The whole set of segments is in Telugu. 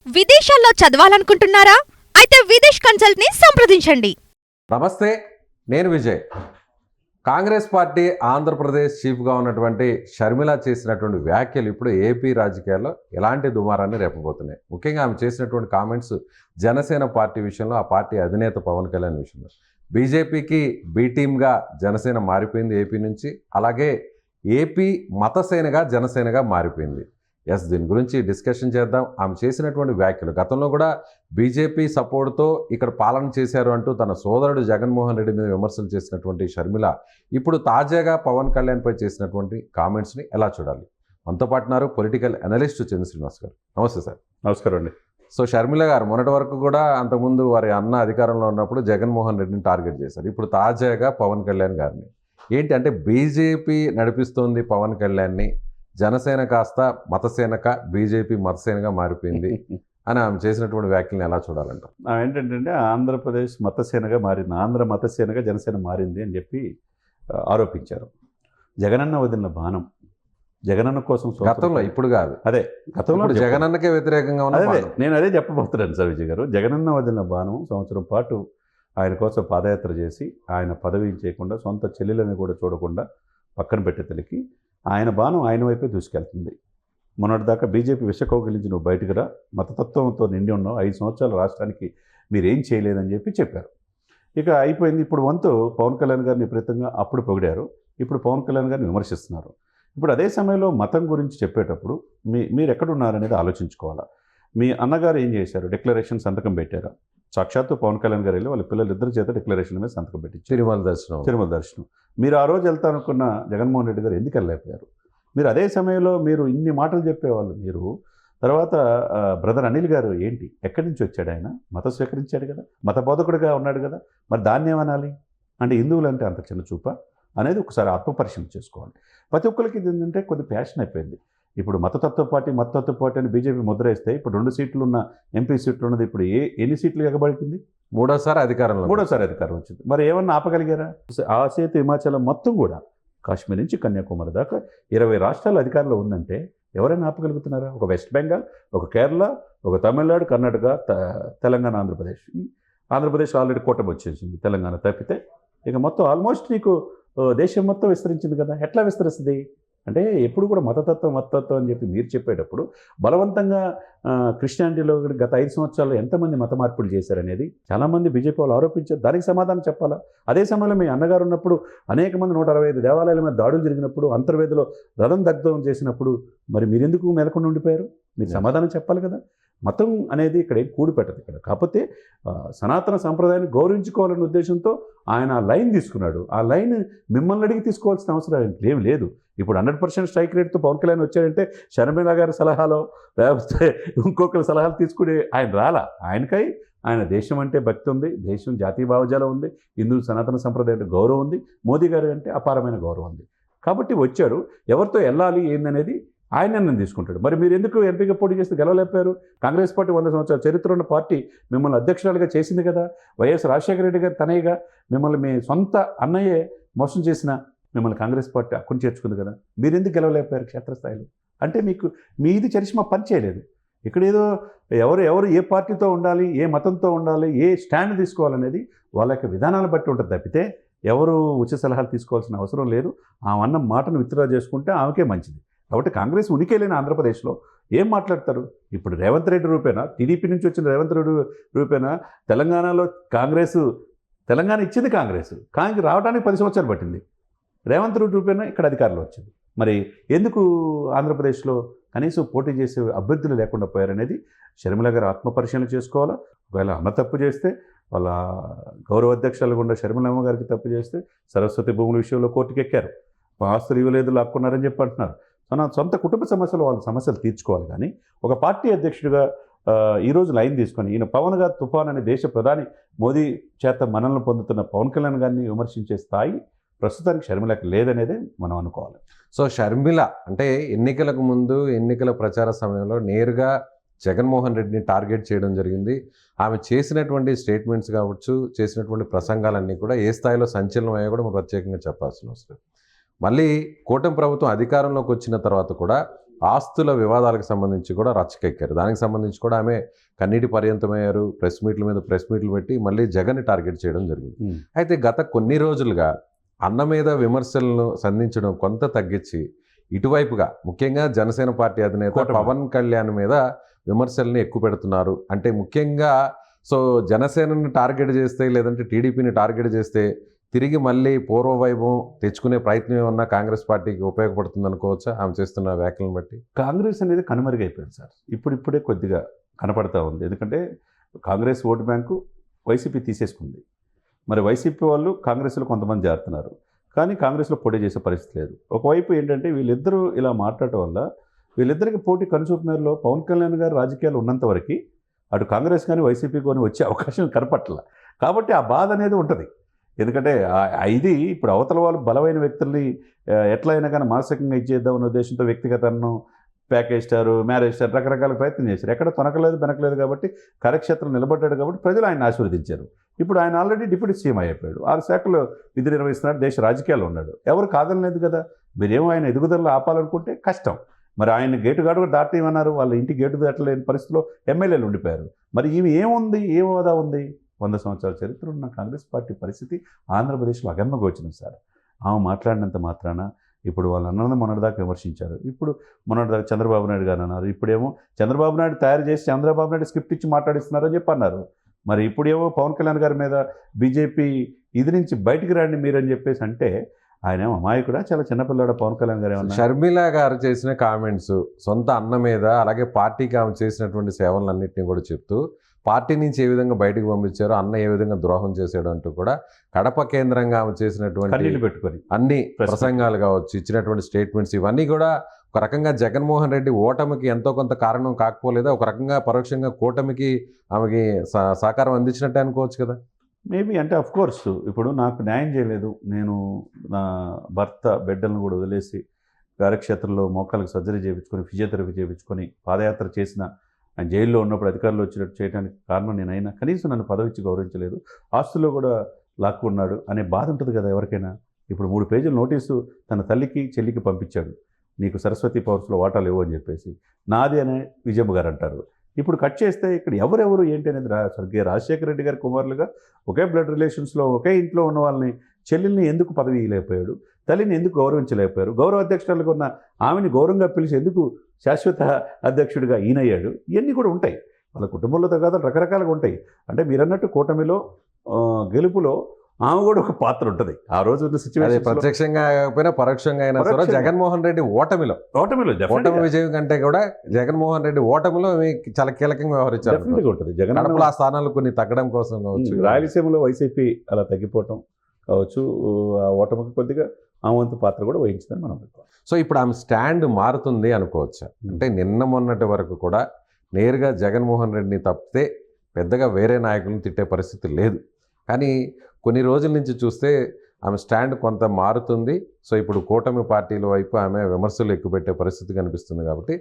విదేశాల్లో చదవాలనుకుంటున్నారా? అయితే విదేశ్ కన్సల్ట్ ని సంప్రదించండి. నమస్తే, నేను విజయ్. కాంగ్రెస్ పార్టీ ఆంధ్రప్రదేశ్ చీఫ్గా ఉన్నటువంటి షర్మిల చేసినటువంటి వ్యాఖ్యలు ఇప్పుడు ఏపీ రాజకీయాల్లో ఎలాంటి దుమారాన్ని రేపబోతున్నాయి. ముఖ్యంగా ఆమె చేసినటువంటి కామెంట్స్ జనసేన పార్టీ విషయంలో, ఆ పార్టీ అధినేత పవన్ కళ్యాణ్ విషయంలో. బీజేపీకి బీ టీమ్గా జనసేన మారిపోయింది ఏపీ నుంచి. అలాగే ఏపీ మతసేనగా జనసేనగా మారిపోయింది. దీని గురించి డిస్కషన్ చేద్దాం. ఆమె చేసినటువంటి వ్యాఖ్యలు, గతంలో కూడా బీజేపీ సపోర్ట్తో ఇక్కడ పాలన చేశారు అంటూ తన సోదరుడు జగన్మోహన్ రెడ్డి మీద విమర్శలు చేసినటువంటి షర్మిల ఇప్పుడు తాజాగా పవన్ కళ్యాణ్పై చేసినటువంటి కామెంట్స్ని ఎలా చూడాలి? మనతో పాటున్నారు పొలిటికల్ అనలిస్ట్ చంద్ర శ్రీనివాస్ గారు. నమస్తే సార్. నమస్కారం అండి. సో షర్మిల గారు మొన్నటి వరకు కూడా అంతకుముందు వారి అన్న అధికారంలో ఉన్నప్పుడు జగన్మోహన్ రెడ్డిని టార్గెట్ చేశారు. ఇప్పుడు తాజాగా పవన్ కళ్యాణ్ గారిని ఏంటి అంటే బీజేపీ నడిపిస్తోంది పవన్ కళ్యాణ్ని, జనసేన కాస్త మతసేనక బీజేపీ మతసేనగా మారిపోయింది అని ఆమె చేసినటువంటి వ్యాఖ్యలను ఎలా చూడాలంటారు? ఏంటంటే ఆంధ్రప్రదేశ్ మతసేనగా మారింది, ఆంధ్ర మతసేనగా జనసేన మారింది అని చెప్పి ఆరోపించారు. జగనన్న వదిలిన బాణం, జగనన్న కోసం గతంలో, ఇప్పుడు కాదు. అదే గతంలో జగనన్నకే వ్యతిరేకంగా ఉన్న నేను అదే చెప్పబోతున్నాను సార్ విజయ్ గారు. జగనన్న వదిలిన బాణం సంవత్సరం పాటు ఆయన కోసం పాదయాత్ర చేసి ఆయన పదవి చేయకుండా, సొంత చెల్లెలని కూడా చూడకుండా పక్కన పెట్టే తలికి ఆయన బాణం ఆయన వైపే దూసుకెళ్తుంది. మొన్నటిదాకా బీజేపీ విషకౌగిలించి నువ్వు బయటకు రా, మతతత్వంతో నిండి ఉన్నావు, 5 సంవత్సరాల రాష్ట్రానికి మీరేం చేయలేదని చెప్పారు. ఇక అయిపోయింది. ఇప్పుడు వంతు పవన్ కళ్యాణ్ గారిని విపరీతంగా అప్పుడు పొగిడారు, ఇప్పుడు పవన్ కళ్యాణ్ గారిని విమర్శిస్తున్నారు. ఇప్పుడు అదే సమయంలో మతం గురించి చెప్పేటప్పుడు మీరు ఎక్కడున్నారనేది ఆలోచించుకోవాలా. మీ అన్నగారు ఏం చేశారు? డిక్లరేషన్ సంతకం పెట్టారా? సాక్షాత్తు పవన్ కళ్యాణ్ గారు వెళ్ళి వాళ్ళ పిల్లలిద్దరి చేత డిక్లరేషన్ మీద సంతకం పెట్టి తిరుమల దర్శనం మీరు ఆ రోజు వెళ్తానుకున్న జగన్మోహన్ రెడ్డి గారు ఎందుకు వెళ్ళలేకపోయారు? మీరు అదే సమయంలో మీరు ఇన్ని మాటలు చెప్పేవాళ్ళు. మీరు తర్వాత బ్రదర్ అనిల్ గారు ఏంటి, ఎక్కడి నుంచి వచ్చాడు? ఆయన మతం స్వీకరించాడు కదా, మత బోధకుడిగా ఉన్నాడు కదా, మరి దాన్ని ఏమనాలి? అంటే హిందువులు అంటే అంత చిన్న చూప అనేది ఒకసారి ఆత్మపరిశీలన చేసుకోవాలి. ప్రతి ఒక్కరికి ఇది ఏంటంటే కొద్ది ప్యాషన్ అయిపోయింది. ఇప్పుడు మతతత్వ పార్టీ అని బీజేపీ ముద్ర వేస్తే ఇప్పుడు 2 సీట్లు ఉన్న ఎంపీ సీట్లు ఉన్నది ఇప్పుడు ఎన్ని సీట్లు ఎగబడుతుంది? మూడోసారి అధికారం వచ్చింది. మరి ఏమన్నా ఆపగలిగారా? ఆ సేతు హిమాచలం మొత్తం కూడా కాశ్మీర్ నుంచి కన్యాకుమారి దాకా 20 రాష్ట్రాల అధికారంలో ఉందంటే ఎవరైనా ఆపగలుగుతున్నారా? ఒక వెస్ట్ బెంగాల్, ఒక కేరళ, ఒక తమిళనాడు, కర్ణాటక, తెలంగాణ, ఆంధ్రప్రదేశ్ ఆల్రెడీ కూటమి వచ్చేసింది. తెలంగాణ తప్పితే ఇక మొత్తం ఆల్మోస్ట్ నీకు దేశం మొత్తం విస్తరించింది కదా. ఎట్లా విస్తరిస్తుంది? అంటే ఎప్పుడు కూడా మతతత్వం అని చెప్పి మీరు చెప్పేటప్పుడు బలవంతంగా క్రిస్టియానిటీలో గత 5 సంవత్సరాల్లో ఎంతమంది మత మార్పులు చేశారనేది చాలామంది బీజేపీ వాళ్ళు ఆరోపించారు. దానికి సమాధానం చెప్పాలా? అదే సమయంలో మీ అన్నగారు ఉన్నప్పుడు అనేక మంది 165 దేవాలయాల మీద దాడులు జరిగినప్పుడు, అంతర్వేదిలో రథం దగ్ధం చేసినప్పుడు మరి మీరెందుకు మెలకుండా ఉండిపోయారు? మీరు సమాధానం చెప్పాలి కదా. మతం అనేది ఇక్కడ ఏం కూడి పెట్టదు. ఇక్కడ కాకపోతే సనాతన సంప్రదాయాన్ని గౌరవించుకోవాలనే ఉద్దేశంతో ఆయన ఆ లైన్ తీసుకున్నాడు. ఆ లైన్ మిమ్మల్ని అడిగి తీసుకోవాల్సిన అవసరం ఏం లేదు. ఇప్పుడు 100% స్ట్రైక్ రేట్తో పవన్ కళ్యాణ్ వచ్చాడంటే షర్మిల గారి సలహాలో లేకపోతే ఇంకొకరి సలహాలు తీసుకుని ఆయన రాలా. ఆయనకై ఆయన దేశం అంటే భక్తి ఉంది, దేశం జాతీయ భావజాలం ఉంది, హిందూ సనాతన సంప్రదాయం అంటే గౌరవం ఉంది, మోదీ గారు అంటే అపారమైన గౌరవం ఉంది. కాబట్టి వచ్చారు. ఎవరితో వెళ్ళాలి ఏందనేది ఆయన నిర్ణయం తీసుకుంటాడు. మరి మీరు ఎందుకు ఎంపీగా పోటీ చేస్తే గెలవలేపారు? కాంగ్రెస్ పార్టీ 100 సంవత్సరాల చరిత్ర ఉన్న పార్టీ మిమ్మల్ని అధ్యక్షురాలుగా చేసింది కదా. వైఎస్ రాజశేఖర రెడ్డి గారు తనయ్యగా మిమ్మల్ని మీ సొంత అన్నయ్యే మోసం చేసిన మిమ్మల్ని కాంగ్రెస్ పార్టీ హక్కును చేర్చుకుంది కదా. మీరు ఎందుకు గెలవలేపారు క్షేత్రస్థాయిలో? అంటే మీది చరిష్మా పని చేయలేదు. ఇక్కడ ఏదో ఎవరు ఏ పార్టీతో ఉండాలి, ఏ మతంతో ఉండాలి, ఏ స్టాండ్ తీసుకోవాలనేది వాళ్ళ యొక్క విధానాలను బట్టి ఉంటుంది తప్పితే ఎవరు ఉచిత సలహాలు తీసుకోవాల్సిన అవసరం లేదు. ఆమె అన్న మాటను విత్డ్రా చేసుకుంటే ఆమెకే మంచిది. కాబట్టి కాంగ్రెస్ ఉనికి లేని ఆంధ్రప్రదేశ్లో ఏం మాట్లాడతారు? ఇప్పుడు రేవంత్ రెడ్డి రూపేనా, టీడీపీ నుంచి వచ్చిన రేవంత్ రెడ్డి రూపేనా తెలంగాణలో తెలంగాణ ఇచ్చింది కాంగ్రెస్, కానీ రావడానికి 10 సంవత్సరాలు పట్టింది. రేవంత్ రెడ్డి రూపేనా ఇక్కడ అధికారంలో వచ్చింది. మరి ఎందుకు ఆంధ్రప్రదేశ్లో కనీసం పోటీ చేసే అభ్యర్థులు లేకుండా పోయారనేది షర్మిల గారు ఆత్మపరిశీలన చేసుకోవాలా. ఒకవేళ అమ్మ తప్పు చేస్తే, వాళ్ళ గౌరవ అధ్యక్షులు గుండా షర్మిలమ్మ గారికి తప్పు చేస్తే సరస్వతి భూముల విషయంలో కోర్టుకు ఎక్కారు. ఆస్తులు ఇవ్వలేదు, లాక్కున్నారని చెప్పి అంటున్నారు. తన సొంత కుటుంబ సమస్యలు వాళ్ళ సమస్యలు తీర్చుకోవాలి. కానీ ఒక పార్టీ అధ్యక్షుడిగా ఈరోజు లైన్ తీసుకొని ఈయన పవన్ గారు తుఫాన్ అనే దేశ ప్రధాని మోదీ చేత మనల్ని పొందుతున్న పవన్ కళ్యాణ్ గారిని విమర్శించే స్థాయి ప్రస్తుతానికి షర్మిలకు లేదనేదే మనం అనుకోవాలి. సో షర్మిల అంటే ఎన్నికలకు ముందు, ఎన్నికల ప్రచార సమయంలో నేరుగా జగన్మోహన్ రెడ్డిని టార్గెట్ చేయడం జరిగింది. ఆమె చేసినటువంటి స్టేట్మెంట్స్ కావచ్చు, చేసినటువంటి ప్రసంగాలన్నీ కూడా ఏ స్థాయిలో సంచలనం అయ్యా కూడా మనం ప్రత్యేకంగా చెప్పాల్సిన అవసరం. మళ్ళీ కూటమి ప్రభుత్వం అధికారంలోకి వచ్చిన తర్వాత కూడా ఆస్తుల వివాదాలకు సంబంధించి కూడా రచ్చకెక్కారు. దానికి సంబంధించి కూడా ఆమె కన్నీటి పర్యంతమయ్యారు. ప్రెస్ మీట్ల మీద ప్రెస్ మీట్లు పెట్టి మళ్ళీ జగన్ని టార్గెట్ చేయడం జరిగింది. అయితే గత కొన్ని రోజులుగా అన్న మీద విమర్శలను సంధించడం కొంత తగ్గించి ఇటువైపుగా ముఖ్యంగా జనసేన పార్టీ అధినేత పవన్ కళ్యాణ్ మీద విమర్శల్ని ఎక్కువ పెడుతున్నారు. అంటే ముఖ్యంగా సో జనసేనని టార్గెట్ చేస్తే లేదంటే టీడీపీని టార్గెట్ చేస్తే తిరిగి మళ్ళీ పూర్వవైభవం తెచ్చుకునే ప్రయత్నం ఏమన్నా కాంగ్రెస్ పార్టీకి ఉపయోగపడుతుంది అనుకోవచ్చా ఆమె చేస్తున్న వ్యాఖ్యలను బట్టి? కాంగ్రెస్ అనేది కనుమరుగైపోయింది సార్. ఇప్పుడిప్పుడే కొద్దిగా కనపడతా ఉంది. ఎందుకంటే కాంగ్రెస్ ఓటు బ్యాంకు వైసీపీ తీసేసుకుంది. మరి వైసీపీ వాళ్ళు కాంగ్రెస్లో కొంతమంది చేరుతున్నారు, కానీ కాంగ్రెస్లో పోటీ చేసే పరిస్థితి లేదు. ఒకవైపు ఏంటంటే వీళ్ళిద్దరూ ఇలా మాట్లాడటం వల్ల వీళ్ళిద్దరికి పోటీ కనుచూపునలో పవన్ కళ్యాణ్ గారు రాజకీయాలు ఉన్నంత వరకు అటు కాంగ్రెస్ కానీ వైసీపీ కానీ వచ్చే అవకాశం కనపట్ల. కాబట్టి ఆ బాధ అనేది ఉంటుంది. ఎందుకంటే ఇది ఇప్పుడు అవతల వాళ్ళు బలమైన వ్యక్తుల్ని ఎట్లా అయినా కానీ మానసికంగా ఇచ్చేద్దామనే ఉద్దేశంతో వ్యక్తిగతను ప్యాకేజ్ స్టారు, మ్యారేజ్ స్టార్ రకరకాల ప్రయత్నం చేశారు. ఎక్కడ తొనకలేదు బెనకలేదు కాబట్టి కార్యక్షేత్రం నిలబడ్డాడు కాబట్టి ప్రజలు ఆయన ఆశీర్వదించారు. ఇప్పుడు ఆయన ఆల్రెడీ డిప్యూటీ సీఎం అయిపోయాడు. 6 శాఖలు విధులు నిర్వహిస్తున్నాడు, దేశ రాజకీయాల్లో ఉన్నాడు. ఎవరు కాదనలేదు కదా. మీరేమో ఆయన ఎదుగుదలలో ఆపాలనుకుంటే కష్టం. మరి ఆయన గేటుగాడు కూడా దాటేయమన్నారు. వాళ్ళ ఇంటి గేటు దాటలేని పరిస్థితిలో ఎమ్మెల్యేలు ఉండిపోయారు. మరి ఈమె ఏముంది, ఏ హోదా ఉంది? 100 సంవత్సరాల చరిత్ర ఉన్న కాంగ్రెస్ పార్టీ పరిస్థితి ఆంధ్రప్రదేశ్లో అగమ్యగోచరం సార్. ఆమె మాట్లాడినంత మాత్రాన ఇప్పుడు వాళ్ళు అన్నది మొన్నటిదాకా విమర్శించారు. ఇప్పుడు మొన్నటిదాకా చంద్రబాబు నాయుడు గారు అన్నారు. ఇప్పుడేమో చంద్రబాబు నాయుడు తయారు చేసి చంద్రబాబు నాయుడు స్క్రిప్ట్ ఇచ్చి మాట్లాడిస్తున్నారని చెప్పి అన్నారు. మరి ఇప్పుడేమో పవన్ కళ్యాణ్ గారి మీద బీజేపీ ఇది నుంచి బయటికి రండి మీరని చెప్పేసి అంటే ఆయన ఏమో అమాయకుడా, చాలా చిన్నపిల్లాడు పవన్ కళ్యాణ్ గారు ఏమన్నా? షర్మిల గారు చేసిన కామెంట్స్ సొంత అన్న మీద అలాగే పార్టీకి ఆమె చేసినటువంటి సేవలన్నింటినీ కూడా చెప్తూ పార్టీ నుంచి ఏ విధంగా బయటకు పంపించారో, అన్న ఏ విధంగా ద్రోహం చేశాడు అంటూ కూడా కడప కేంద్రంగా ఆమె చేసినటువంటి పెట్టుకొని అన్ని ప్రసంగాలు కావచ్చు, ఇచ్చినటువంటి స్టేట్మెంట్స్ ఇవన్నీ కూడా ఒక రకంగా జగన్మోహన్ రెడ్డి ఓటమికి ఎంతో కొంత కారణం కాకపోలేదా? ఒక రకంగా పరోక్షంగా కూటమికి ఆమెకి సహకారం అందించినట్టే అనుకోవచ్చు కదా. మేబీ అంటే అఫ్ కోర్స్ ఇప్పుడు నాకు న్యాయం చేయలేదు, నేను నా భర్త బిడ్డలను కూడా వదిలేసి కార్యక్షేత్రంలో మోకాలకు సర్జరీ చేయించుకొని ఫిజియోథెరపీ చేయించుకొని పాదయాత్ర చేసిన ఆయన జైల్లో ఉన్నప్పుడు అధికారులు వచ్చినట్టు చేయడానికి కారణం నేనైనా కనీసం నన్ను పదవి ఇచ్చి గౌరవించలేదు, ఆస్తుల్లో కూడా లాక్కున్నాడు అనే బాధ ఉంటుంది కదా ఎవరికైనా. ఇప్పుడు 3 పేజీల నోటీసు తన తల్లికి చెల్లికి పంపించాడు, నీకు సరస్వతి పవర్స్లో వాటాలు ఇవ్వు అని చెప్పేసి. నాది అనే విజయమ్మ గారు అంటారు. ఇప్పుడు కట్ చేస్తే ఇక్కడ ఎవరెవరు ఏంటి అనేది స్వర్గీయ రాజశేఖర రెడ్డి గారి కుమారులుగా ఒకే బ్లడ్ రిలేషన్స్లో ఒకే ఇంట్లో ఉన్న వాళ్ళని చెల్లిని ఎందుకు పదవి ఇవ్వలేకపోయాడు, తల్లిని ఎందుకు గౌరవించలేకపోయారు, గౌరవ అధ్యక్షురాలుగా ఉన్న ఆమెని గౌరవంగా పిలిచి ఎందుకు శాశ్వత అధ్యక్షుడిగా ఈయనయ్యాడు, ఇవన్నీ కూడా ఉంటాయి. వాళ్ళ కుటుంబంలో తగాదాలు రకరకాలుగా ఉంటాయి. అంటే మీరన్నట్టు కూటమిలో గెలుపులో ఆమె కూడా ఒక పాత్ర ఉంటుంది. ఆ రోజు ఉన్న సిచ్యువేషన్ ప్రత్యక్షంగా కాకపోయినా పరోక్షంగా అయినా సరే జగన్మోహన్ రెడ్డి ఓటమి విజయం కంటే కూడా జగన్మోహన్ రెడ్డి ఓటమిలో చాలా కీలకంగా వ్యవహరించారు. ఉంటుంది. గడపల ఆ స్థానాలు కొన్ని తగ్గడం కోసం కావచ్చు, రాయలసీమలో వైసీపీ అలా తగ్గిపోవటం కావచ్చు, ఆ ఓటమికి కొద్దిగా ఆమె వంతు పాత్ర కూడా వహించిందని మనం అనుకోవాలి. సో ఇప్పుడు ఆమె స్టాండ్ మారుతుంది అనుకోవచ్చు. అంటే నిన్న మొన్నటి వరకు కూడా నేరుగా జగన్మోహన్ రెడ్డిని తప్పితే పెద్దగా వేరే నాయకులను తిట్టే పరిస్థితి లేదు. కానీ కొన్ని రోజుల నుంచి చూస్తే ఆమె స్టాండ్ కొంత మారుతుంది. సో ఇప్పుడు కూటమి పార్టీల వైపు ఆమె విమర్శలు ఎక్కుపెట్టే పరిస్థితి కనిపిస్తుంది. కాబట్టి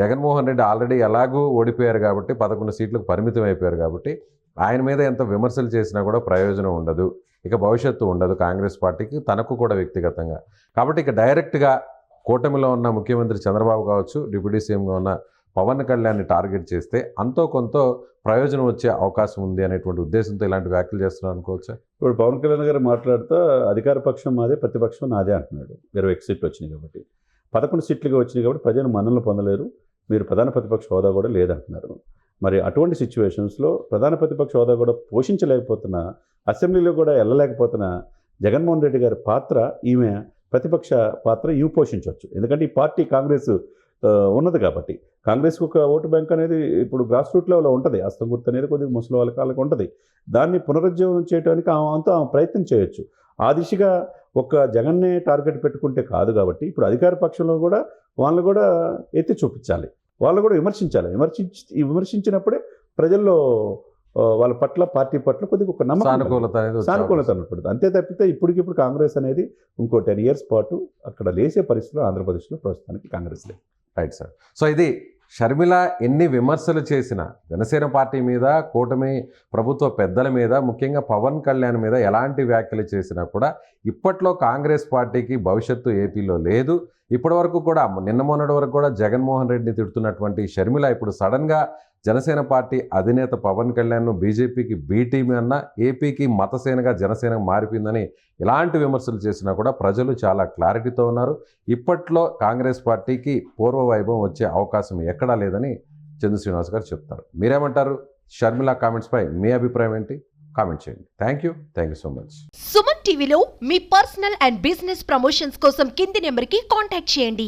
జగన్మోహన్ రెడ్డి ఆల్రెడీ ఎలాగూ ఓడిపోయారు కాబట్టి 11 సీట్లకు పరిమితం అయిపోయారు కాబట్టి ఆయన మీద ఎంత విమర్శలు చేసినా కూడా ప్రయోజనం ఉండదు, ఇక భవిష్యత్తు ఉండదు కాంగ్రెస్ పార్టీకి, తనకు కూడా వ్యక్తిగతంగా. కాబట్టి ఇక డైరెక్ట్గా కూటమిలో ఉన్న ముఖ్యమంత్రి చంద్రబాబు కావచ్చు, డిప్యూటీ సీఎంగా ఉన్న పవన్ కళ్యాణ్ని టార్గెట్ చేస్తే అంతో కొంత ప్రయోజనం వచ్చే అవకాశం ఉంది అనేటువంటి ఉద్దేశంతో ఇలాంటి వ్యాఖ్యలు చేస్తున్నారు అనుకోవచ్చా? ఇప్పుడు పవన్ కళ్యాణ్ గారు మాట్లాడుతూ అధికార పక్షం మాదే, ప్రతిపక్షం నాదే అంటున్నాడు. 21 సీట్లు వచ్చినాయి కాబట్టి, 11 సీట్లుగా వచ్చినాయి కాబట్టి ప్రజలు మన్ననలు పొందలేరు, మీరు ప్రధాన ప్రతిపక్ష హోదా కూడా లేదంటున్నారు. మరి అటువంటి సిచ్యువేషన్స్లో ప్రధాన ప్రతిపక్ష హోదా కూడా పోషించలేకపోతున్నా, అసెంబ్లీలో కూడా వెళ్ళలేకపోతున్నా జగన్మోహన్ రెడ్డి గారి పాత్ర, ఈమె ప్రతిపక్ష పాత్ర ఇవి పోషించవచ్చు. ఎందుకంటే ఈ పార్టీ కాంగ్రెస్ ఉన్నది కాబట్టి, కాంగ్రెస్కి ఒక ఓటు బ్యాంక్ అనేది ఇప్పుడు గ్రాస్ రూట్ లెవెల్లో ఉంటుంది. హస్తం గుర్తు అనేది కొద్దిగా ముసలి వాళ్ళకి ఉంటుంది. దాన్ని పునరుజ్జీవనం చేయడానికి అంతా ప్రయత్నం చేయొచ్చు. ఆ దిశగా ఒక జగన్నే టార్గెట్ పెట్టుకుంటే కాదు కాబట్టి ఇప్పుడు అధికార పక్షంలో కూడా వాళ్ళు కూడా ఎత్తి చూపించాలి, వాళ్ళు కూడా విమర్శించాలి. విమర్శించినప్పుడే ప్రజల్లో వాళ్ళ పట్ల, పార్టీ పట్ల కొద్దిగా ఒక నమ్మకం, సానుకూలత ఉన్నప్పుడు. అంతే తప్పితే ఇప్పటికిప్పుడు కాంగ్రెస్ అనేది ఇంకో 10 years పాటు అక్కడ లేసే పరిస్థితులు ఆంధ్రప్రదేశ్లో ప్రస్తుతానికి కాంగ్రెస్ లేదు. Right sir. సో ఇది షర్మిల ఎన్ని విమర్శలు చేసినా జనసేన పార్టీ మీద, కూటమి ప్రభుత్వ పెద్దల మీద, ముఖ్యంగా పవన్ కళ్యాణ్ మీద ఎలాంటి వ్యాఖ్యలు చేసినా కూడా ఇప్పట్లో కాంగ్రెస్ పార్టీకి భవిష్యత్తు ఏపీలో లేదు. ఇప్పటి వరకు కూడా నిన్న మొన్నటి వరకు కూడా జగన్మోహన్ రెడ్డిని తిడుతున్నటువంటి షర్మిల ఇప్పుడు సడన్గా జనసేన పార్టీ అధినేత పవన్ కళ్యాణ్ను బీజేపీకి బీ టీమ్ అన్న ఏపీకి మతసేనగా జనసేన మారిపోయిందని ఇలాంటి విమర్శలు చేసినా కూడా ప్రజలు చాలా క్లారిటీతో ఉన్నారు. ఇప్పట్లో కాంగ్రెస్ పార్టీకి పూర్వ వైభవం వచ్చే అవకాశం ఎక్కడా లేదని చంద్ర శ్రీనివాస్ గారు చెప్తారు. మీరేమంటారు? షర్మిల కామెంట్స్పై మీ అభిప్రాయం ఏంటి? కామెంట్ చేయండి. Thank you so much. Suman టీవీలో మీ పర్సనల్ అండ్ బిజినెస్ ప్రమోషన్స్ కోసం కింది నెంబర్కి కాంటాక్ట్ చేయండి.